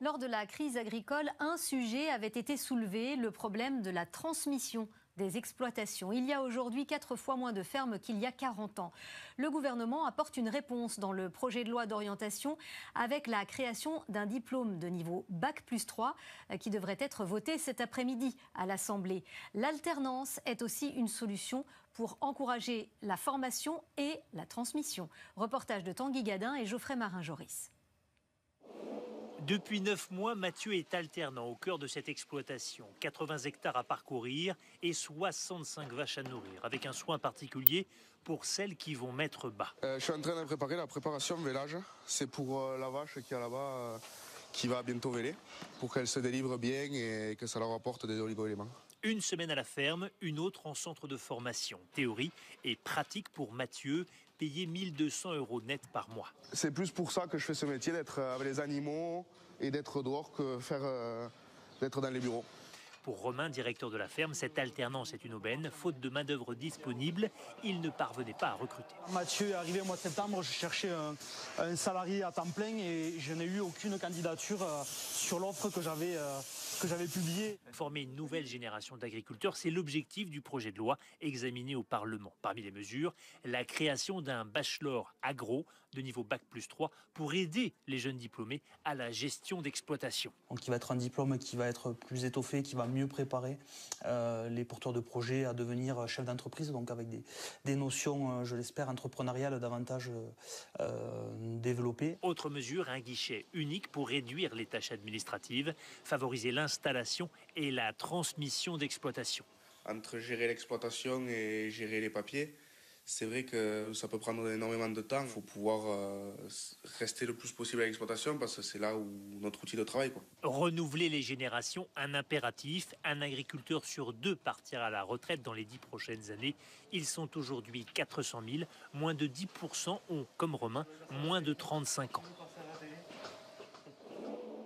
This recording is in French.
Lors de la crise agricole, un sujet avait été soulevé, le problème de la transmission des exploitations. Il y a aujourd'hui 4 fois moins de fermes qu'il y a 40 ans. Le gouvernement apporte une réponse dans le projet de loi d'orientation avec la création d'un diplôme de niveau Bac+3 qui devrait être voté cet après-midi à l'Assemblée. L'alternance est aussi une solution pour encourager la formation et la transmission. Reportage de Tanguy Gadin et Geoffrey Marin-Joris. Depuis 9 mois, Mathieu est alternant au cœur de cette exploitation. 80 hectares à parcourir et 65 vaches à nourrir, avec un soin particulier pour celles qui vont mettre bas. Je suis en train de préparer la préparation vélage. C'est pour la vache qui est là-bas, qui va bientôt véler, pour qu'elle se délivre bien et que ça leur apporte des oligo-éléments. Une semaine à la ferme, une autre en centre de formation. Théorie et pratique pour Mathieu, payer 1 200 € net par mois. C'est plus pour ça que je fais ce métier, d'être avec les animaux et d'être dehors que d'être dans les bureaux. Pour Romain, directeur de la ferme, cette alternance est une aubaine. Faute de main-d'œuvre disponible, il ne parvenait pas à recruter. Mathieu est arrivé au mois de septembre, je cherchais un salarié à temps plein et je n'ai eu aucune candidature sur l'offre que j'avais publiée. Former une nouvelle génération d'agriculteurs, c'est l'objectif du projet de loi examiné au Parlement. Parmi les mesures, la création d'un bachelor agro de niveau Bac+3 pour aider les jeunes diplômés à la gestion d'exploitation. Donc il va être un diplôme qui va être plus étoffé, qui va mieux préparer les porteurs de projets à devenir chefs d'entreprise, donc avec des notions, je l'espère, entrepreneuriales davantage développées. Autre mesure, un guichet unique pour réduire les tâches administratives, favoriser l'installation et la transmission d'exploitation. Entre gérer l'exploitation et gérer les papiers, c'est vrai que ça peut prendre énormément de temps. Il faut pouvoir rester le plus possible à l'exploitation parce que c'est là où notre outil de travail. Renouveler les générations, un impératif. Un agriculteur sur 2 partira à la retraite dans les 10 prochaines années. Ils sont aujourd'hui 400 000. Moins de 10% ont, comme Romain, moins de 35 ans.